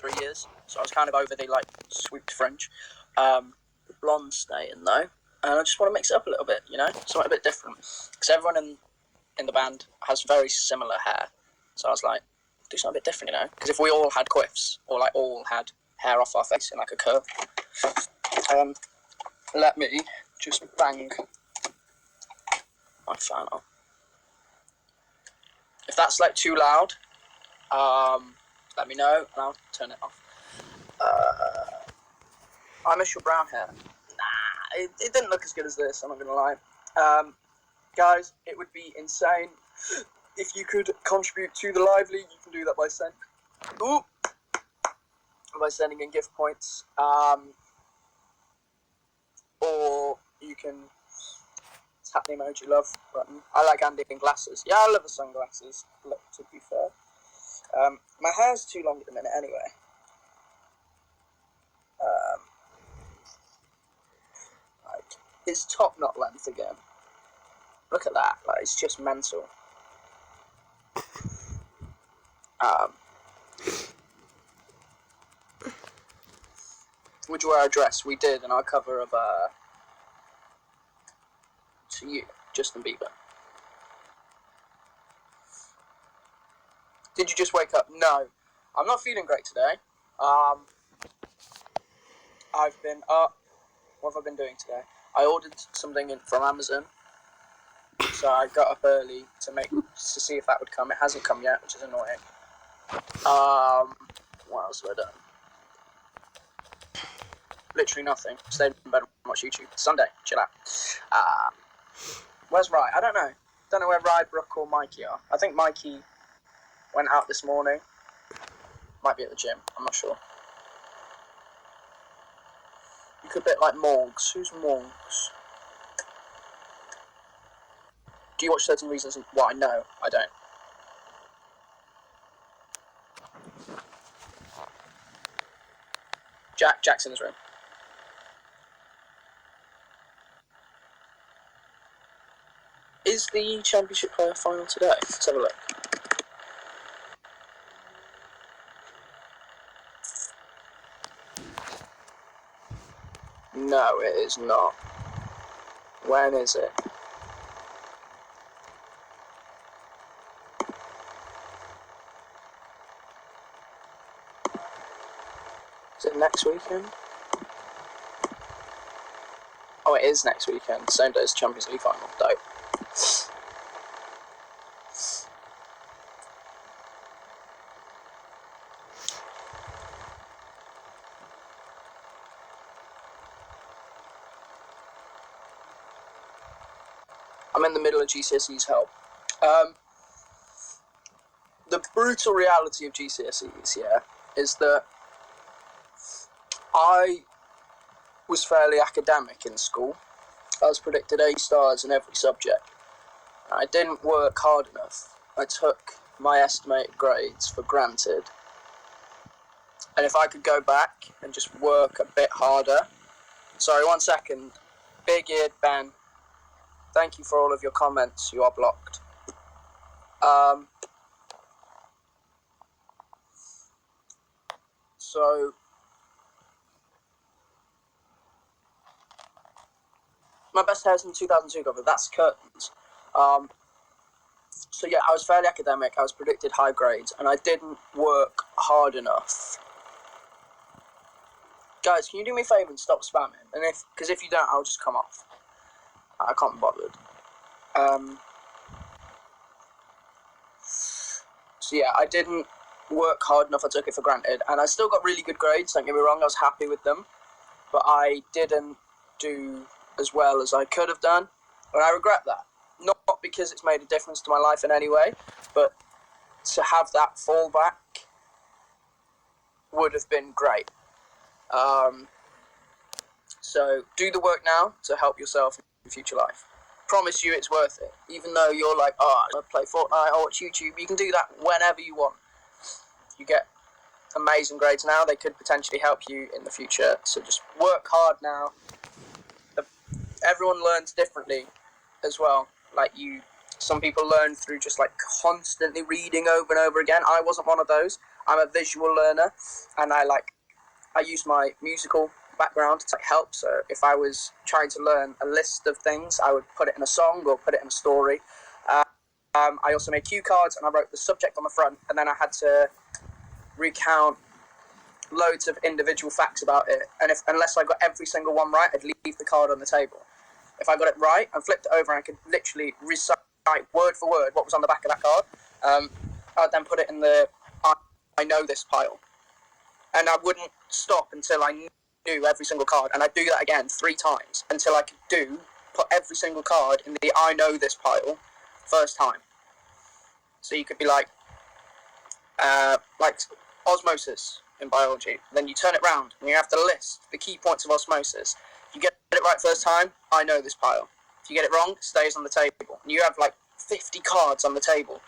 3 years, so I was kind of over the like swooped fringe. The blonde's staying though, and I just want to mix it up a little bit, you know, something a bit different, because everyone in the band has very similar hair, so I was like, do something a bit different, you know, because if we all had quiffs, or like all had hair off our face in like a curve, let me just bang my fan on. If that's like too loud, let me know and I'll turn it off. I miss your brown hair. Nah, it didn't look as good as this, I'm not gonna lie. Guys, it would be insane if you could contribute to the lively. You can do that by sending in gift points, or you can tap the emoji love button. I like Andy in glasses. Yeah, I love the sunglasses, look, to be fair. My hair's too long at the minute anyway. Like, it's top knot length again. Look at that, like, it's just mental. Would you wear a dress? We did in our cover of To You, Justin Bieber. Did you just wake up? No, I'm not feeling great today. I've been up. What have I been doing today? I ordered something in from Amazon, so I got up early to see if that would come. It hasn't come yet, which is annoying. What else have I done? Literally nothing. Stayed in bed and watched YouTube. Sunday, chill out. Where's Rye? I don't know. Don't know where Rye, Brooke, or Mikey are. I think Mikey went out this morning. Might be at the gym. I'm not sure. You could bit like Morgs. Who's Morgs? Do you watch 13 Reasons Why? No, I don't. Jack's in his room. Is the championship player final today? Let's have a look. No, it is not. When is it? Is it next weekend? Oh, it is next weekend. Same day as Champions League final. Dope. I'm in the middle of GCSEs, help. The brutal reality of GCSEs, yeah, is that I was fairly academic in school. I was predicted A stars in every subject. I didn't work hard enough. I took my estimated grades for granted. And if I could go back and just work a bit harder... Sorry, 1 second. Big-eared Ben. Thank you for all of your comments. You are blocked. So... My best hair's in the 2002 cover. That's curtains. So yeah, I was fairly academic. I was predicted high grades, and I didn't work hard enough. Guys, can you do me a favour and stop spamming? And because if you don't, I'll just come off. I can't be bothered. So yeah, I didn't work hard enough. I took it for granted, and I still got really good grades. Don't get me wrong. I was happy with them, but I didn't do as well as I could have done, and I regret that. Not because it's made a difference to my life in any way, but to have that fallback would have been great. So do the work now to help yourself in future life. Promise you it's worth it. Even though you're like, oh, I play Fortnite, I watch YouTube, you can do that whenever you want. You get amazing grades now, they could potentially help you in the future. So just work hard now. Everyone learns differently as well. Like some people learn through just like constantly reading over and over again. I wasn't one of those. I'm a visual learner, and I use my musical background to help. So if I was trying to learn a list of things, I would put it in a song or put it in a story. I also made cue cards, and I wrote the subject on the front, and then I had to recount loads of individual facts about it. And unless I got every single one right, I'd leave the card on the table. If I got it right, I flipped it over and I could literally recite word for word what was on the back of that card. I'd then put it in the I know this pile. And I wouldn't stop until I knew every single card. And I'd do that again 3 times until I could put every single card in the I know this pile first time. So you could be like osmosis in biology. Then you turn it round and you have to list the key points of osmosis. If you get it right first time, I know this pile. If you get it wrong, it stays on the table. And you have 50 cards on the table.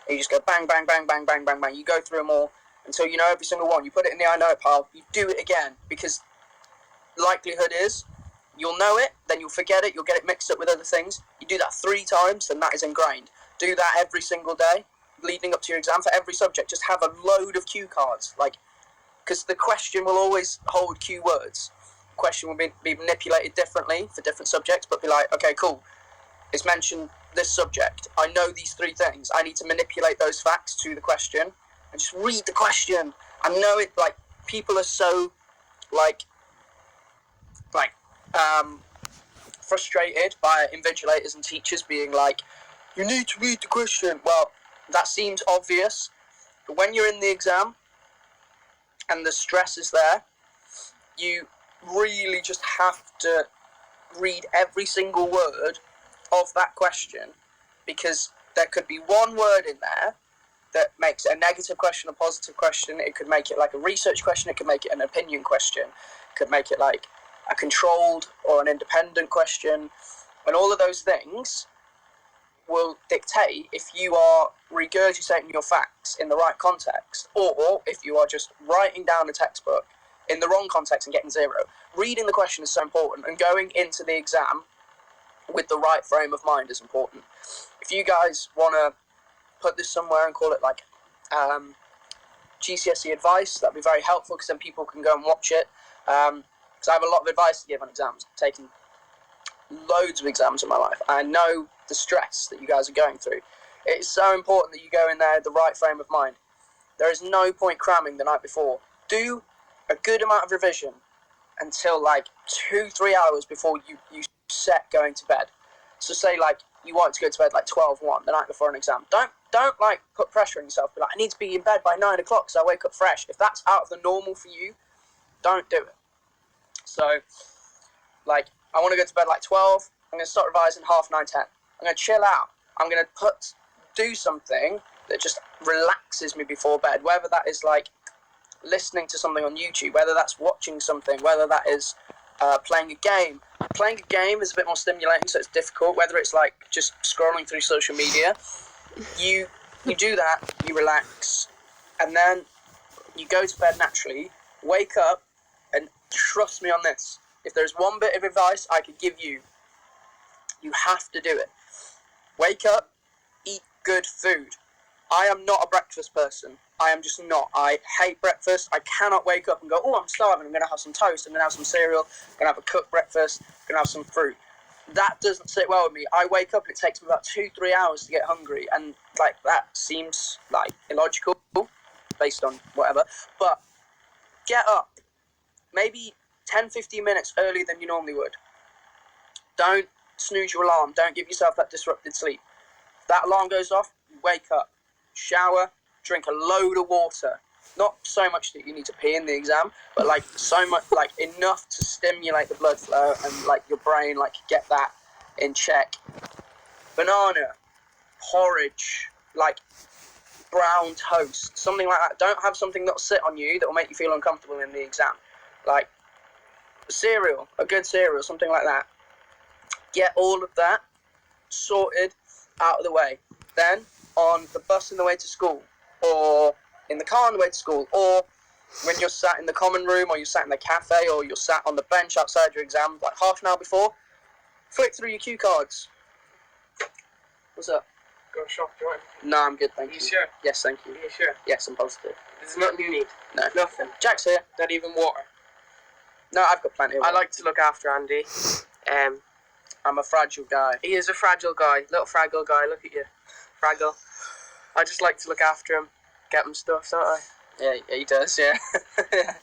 And you just go bang, bang, bang, bang, bang, bang, bang. You go through them all until you know every single one. You put it in the I know pile. You do it again, because likelihood is you'll know it, then you'll forget it, you'll get it mixed up with other things. You do that 3 times, then that is ingrained. Do that every single day leading up to your exam for every subject. Just have a load of cue cards, because the question will always hold cue words. The question will be manipulated differently for different subjects, but be like, okay, cool, it's mentioned this subject. I know these 3 things. I need to manipulate those facts to the question and just read the question. I know it, people are so, frustrated by invigilators and teachers being like, you need to read the question. Well, that seems obvious, but when you're in the exam and the stress is there, you really just have to read every single word of that question, because there could be one word in there that makes a negative question a positive question. It could make it a research question, it could make it an opinion question, it could make it a controlled or an independent question, and all of those things will dictate if you are regurgitating your facts in the right context, or if you are just writing down a textbook in the wrong context and getting 0. Reading the question is so important, and going into the exam with the right frame of mind is important. If you guys want to put this somewhere and call it GCSE advice, that'd be very helpful, because then people can go and watch it. Because I have a lot of advice to give on exams. I've taken loads of exams in my life. I know the stress that you guys are going through. It's so important that you go in there with the right frame of mind. There is no point cramming the night before. Do a good amount of revision until 2-3 hours before you set going to bed. So say you want to go to bed 12:01 the night before an exam. Don't put pressure on yourself. Be I need to be in bed by 9 o'clock so I wake up fresh. If that's out of the normal for you, don't do it. So I want to go to bed 12. I'm going to start revising 9:30, 10. I'm going to chill out. I'm going to do something that just relaxes me before bed, whether that is listening to something on YouTube, whether that's watching something, whether that is playing a game. Playing a game is a bit more stimulating, so it's difficult. Whether it's just scrolling through social media, you do that, you relax, and then you go to bed naturally, wake up, and trust me on this, if there's one bit of advice I could give you, you have to do it. Wake up, eat good food. I am not a breakfast person. I am just not. I hate breakfast. I cannot wake up and go, oh, I'm starving. I'm going to have some toast. I'm going to have some cereal. I'm going to have a cooked breakfast. I'm going to have some fruit. That doesn't sit well with me. I wake up and it takes me about 2-3 hours to get hungry. And that seems illogical based on whatever. But get up. Maybe 10-15 minutes earlier than you normally would. Don't snooze your alarm. Don't give yourself that disrupted sleep. If that alarm goes off, wake up, shower, drink a load of water. Not so much that you need to pee in the exam, but so much, enough to stimulate the blood flow and your brain get that in check. Banana, porridge, brown toast, something like that. Don't have something that'll sit on you that will make you feel uncomfortable in the exam. Cereal, a good cereal, something like that. Get all of that sorted out of the way. Then on the bus on the way to school, or in the car on the way to school, or when you're sat in the common room, or you're sat in the cafe, or you're sat on the bench outside your exam, half an hour before, flick through your cue cards. What's up? go shop, do you want? No, I'm good, thank you. Are you sure? Yes, thank you. Are you sure? Yes, I'm positive. There's nothing you need? No. Nothing? Jack's here. Not even water? No, I've got plenty of water. I like to look after Andy. I'm a fragile guy. He is a fragile guy. Little fragile guy, look at you. Fragile. I just like to look after him. Get him stuff, don't I? Yeah, he does, yeah.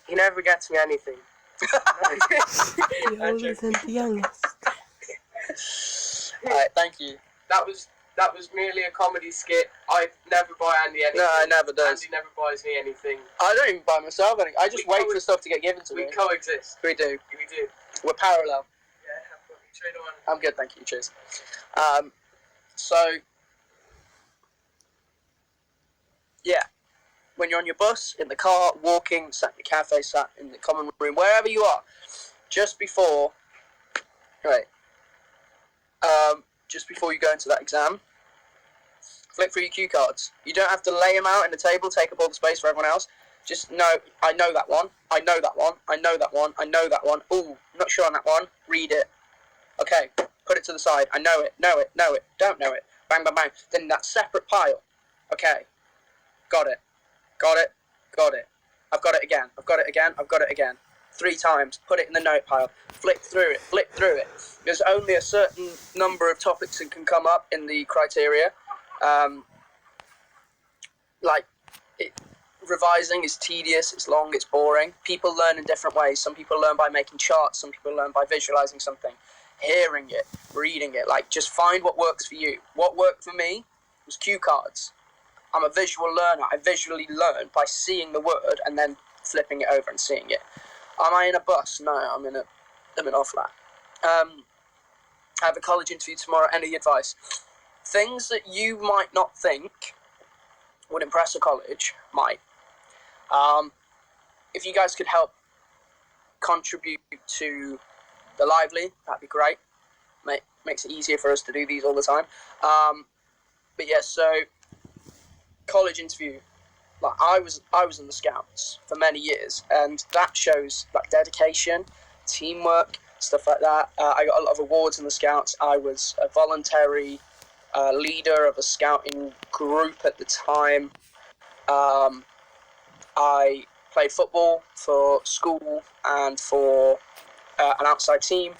He never gets me anything. The oldest and the youngest. Alright, thank you. That was merely a comedy skit. I never buy Andy anything. No, I never does. Andy never buys me anything. I don't even buy myself anything. I just wait for stuff to get given to me. We coexist. We do. We do. We're parallel. Yeah, trade on. I'm good, thank you. Cheers. So, yeah. When you're on your bus, in the car, walking, sat in the cafe, sat in the common room, wherever you are, just before you go into that exam, flick through your cue cards. You don't have to lay them out in the table, take up all the space for everyone else. Just know, I know that one, I know that one, I know that one, I know that one. Ooh, not sure on that one. Read it. Okay, put it to the side. I know it, know it, know it, don't know it. Bang, bang, bang. Then in that separate pile. Okay, got it, got it, got it. I've got it again, I've got it again, I've got it again. 3 times, put it in the note pile, flick through it, flick through it. There's only a certain number of topics that can come up in the criteria. Revising is tedious, it's long, it's boring. People learn in different ways. Some people learn by making charts, some people learn by visualizing something, hearing it, reading it. Like, just find what works for you. What worked for me was cue cards. I'm a visual learner. I visually learn by seeing the word and then flipping it over and seeing it. Am I in a bus? No, I'm in off-lap. I have a college interview tomorrow. Any advice? Things that you might not think would impress a college might. If you guys could help contribute to the Lively, that'd be great. Makes it easier for us to do these all the time. But yeah, so college interview. Like, I was in the Scouts for many years, and that shows like dedication, teamwork, stuff like that. I got a lot of awards in the Scouts. I was a voluntary leader of a scouting group at the time. I played football for school and for an outside team.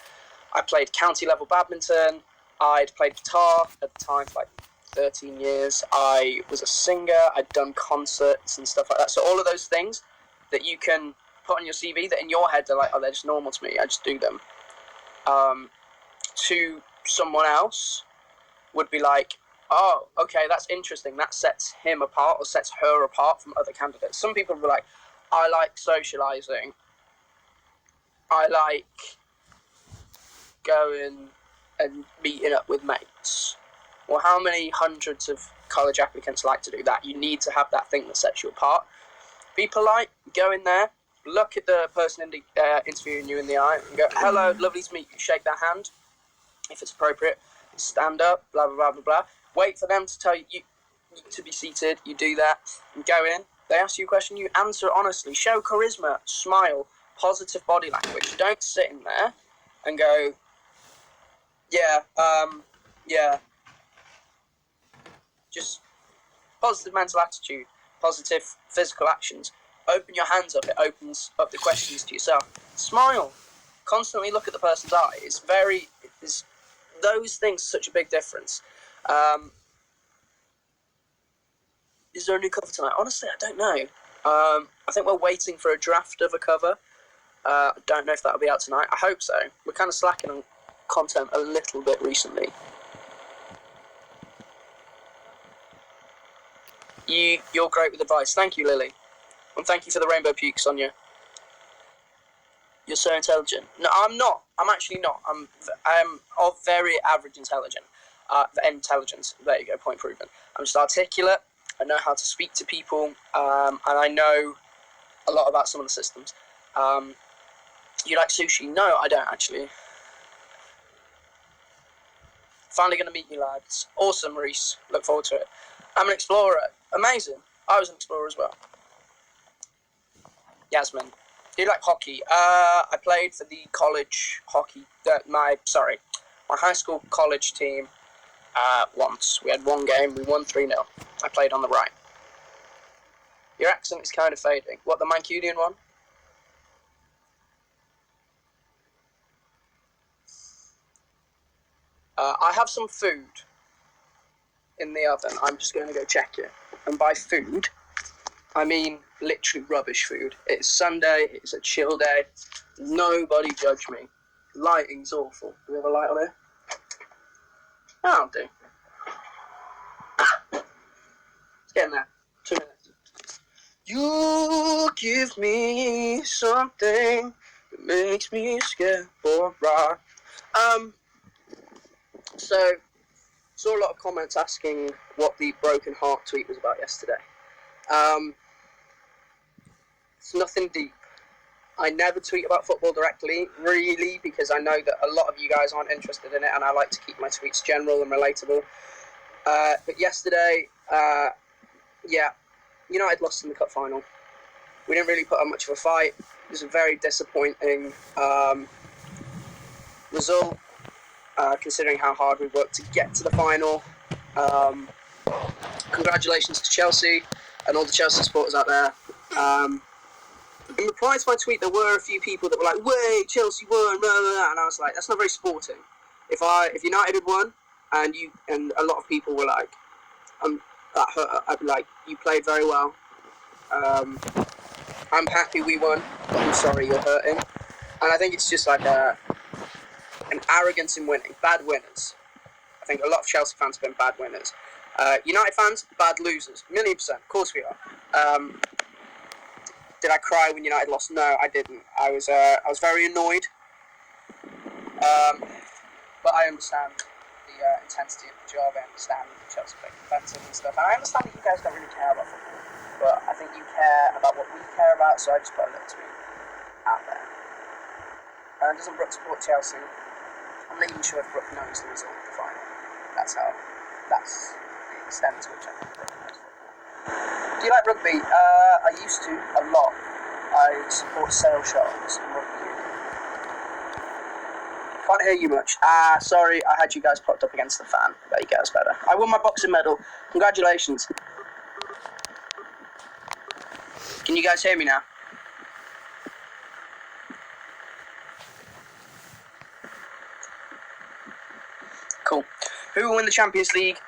I played county level badminton. I'd played guitar at the time for like 13 years. I was a singer. I'd done concerts and stuff like that. So all of those things that you can put on your CV that in your head they're like, oh, they're just normal to me, I just do them. To someone else would be like, oh, okay, that's interesting. That sets him apart or sets her apart from other candidates. Some people will be like, I like socialising. I like going and meeting up with mates. Well, how many hundreds of college applicants like to do that? You need to have that thing that sets you apart. Be polite, go in there, look at the person interviewing you in the eye and go, hello, lovely to meet you, shake their hand, if it's appropriate, stand up, blah, blah, blah, blah, blah. Wait for them to tell you to be seated, you do that, and go in. They ask you a question, you answer honestly, show charisma, smile, positive body language. Don't sit in there and go, yeah. Just positive mental attitude, positive physical actions. Open your hands up, it opens up the questions to yourself. Smile. Constantly look at the person's eye. Those things are such a big difference. Is there a new cover tonight? Honestly, I don't know. I think we're waiting for a draft of a cover. I don't know if that'll be out tonight. I hope so. We're kind of slacking on content a little bit recently. You're great with advice. Thank you, Lily. And thank you for the rainbow puke, Sonia. You're so intelligent. No, I'm not. I'm actually not. I'm of very average intelligence. There you go, point proven. I'm just articulate. I know how to speak to people. And I know a lot about some of the systems. You like sushi? No, I don't actually. Finally going to meet you lads. Awesome, Reese. Look forward to it. I'm an explorer. Amazing. I was an explorer as well. Yasmin. Do you like hockey? I played for the college hockey. My high school college team. once. We had one game, we won 3-0. I played on the right. Your accent is kind of fading. What, the Mancunian one? I have some food in the oven. I'm just going to go check it. And by food, I mean literally rubbish food. It's Sunday, it's a chill day. Nobody judge me. Lighting's awful. Do we have a light on here? That'll do. It's getting there. 2 minutes. You give me something that makes me scared for rock. So, saw a lot of comments asking what the broken heart tweet was about yesterday. It's nothing deep. I never tweet about football directly, really, because I know that a lot of you guys aren't interested in it, and I like to keep my tweets general and relatable. But yesterday, United lost in the cup final. We didn't really put up much of a fight. It was a very disappointing result, considering how hard we worked to get to the final. Congratulations to Chelsea and all the Chelsea supporters out there. In reply to my tweet, there were a few people that were like, "Wait, Chelsea won," blah, blah, blah. And I was like, "That's not very sporting." If United had won, and a lot of people were like, "That hurt," I'd be like, "You played very well. I'm happy we won, but I'm sorry you're hurting." And I think it's just like an arrogance in winning, bad winners. I think a lot of Chelsea fans have been bad winners. United fans, bad losers, 1,000,000%. Of course we are. Did I cry when United lost? No, I didn't. I was very annoyed. But I understand the intensity of the job. I understand that Chelsea play defensive and stuff. And I understand that you guys don't really care about football. But I think you care about what we care about, so I just put a little tweet out there. Doesn't Brooke support Chelsea? I'm not even sure if Brooke knows the result of the final. That's the extent to which I think Brooke knows football. Do you like rugby? I used to a lot. I support Sale Sharks and rugby union. Can't hear you much. Sorry, I had you guys propped up against the fan. There you go, it's better. I won my boxing medal. Congratulations. Can you guys hear me now? Cool. Who will win the Champions League?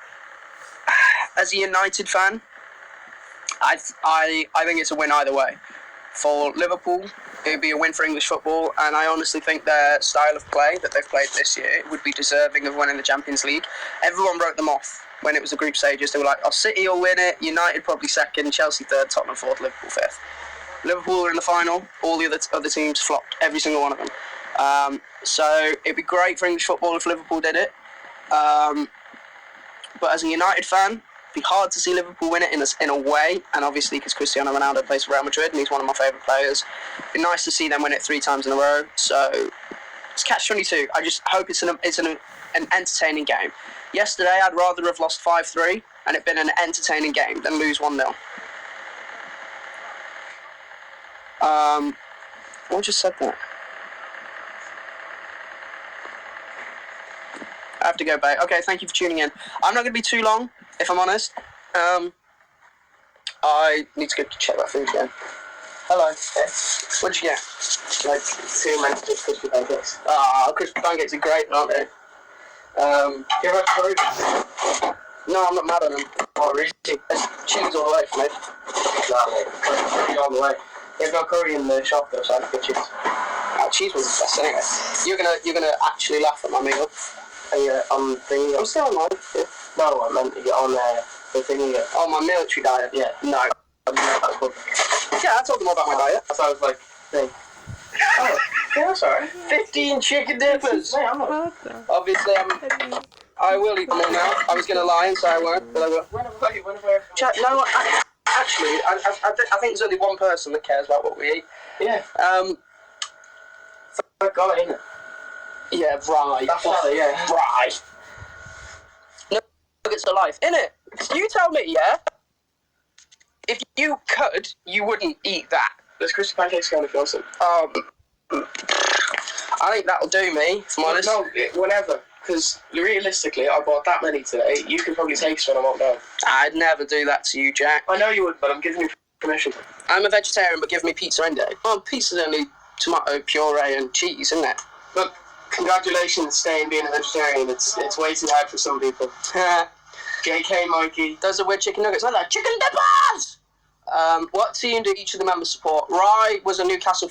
As a United fan, I think it's a win either way. For Liverpool, it would be a win for English football, and I honestly think their style of play that they've played this year would be deserving of winning the Champions League. Everyone wrote them off when it was the group stages. They were like, "Oh, City will win it, United probably second, Chelsea third, Tottenham fourth, Liverpool fifth." Liverpool were in the final. All the other teams flopped, every single one of them. So it'd be great for English football if Liverpool did it. But as a United fan, it'd be hard to see Liverpool win it in a way, and obviously because Cristiano Ronaldo plays for Real Madrid and he's one of my favourite players. It'd be nice to see them win it 3 times in a row. So it's catch-22. I just hope it's an entertaining game. Yesterday, I'd rather have lost 5-3 and it been an entertaining game than lose 1-0. I just said that. I have to go back. Okay, thank you for tuning in. I'm not going to be too long, if I'm honest. I need to go check that food again. Hello. Yeah. What did you get? Like 2 minutes crispy pancakes. Crispy pancakes are great, aren't they? You ever had curry? No, I'm not mad at them. Oh, really? There's cheese all the way for me. No, mate. Curry all the way. You've got curry in the shop though, so I have to get cheese. Cheese was the best anyway. You're gonna actually laugh at my meal. On thingy. I'm still on mine. Yeah. No, I meant to get on the thingy. Oh, my military diet? Yeah. No. That's good. Yeah, I told them all about my diet. So I was like, thing. Oh, yeah, sorry. 15 chicken dippers. Mate, I'm not. Obviously, I will eat them all now. I was gonna lie and say I won't, but I will. Whenever. No, actually, I think there's only one person that cares about what we eat. Yeah. Thank God, ain't it? Yeah, right. That's right, yeah. Right. Nuggets to life, innit? You tell me, yeah? If you could, you wouldn't eat that. There's crispy pancakes going if you want some. I think that'll do me, if I'm honest. No, whenever. Because realistically, I bought that many today. You could probably take some when I'm out now. I'd never do that to you, Jack. I know you would, but I'm giving you permission. I'm a vegetarian, but give me pizza any day. Well, pizza's only tomato puree and cheese, isn't it? Look, congratulations staying being a vegetarian. It's way too hard for some people. JK, Mikey. Those are weird chicken nuggets. Like that. Chicken dippers! What team do each of the members support? Rye was a Newcastle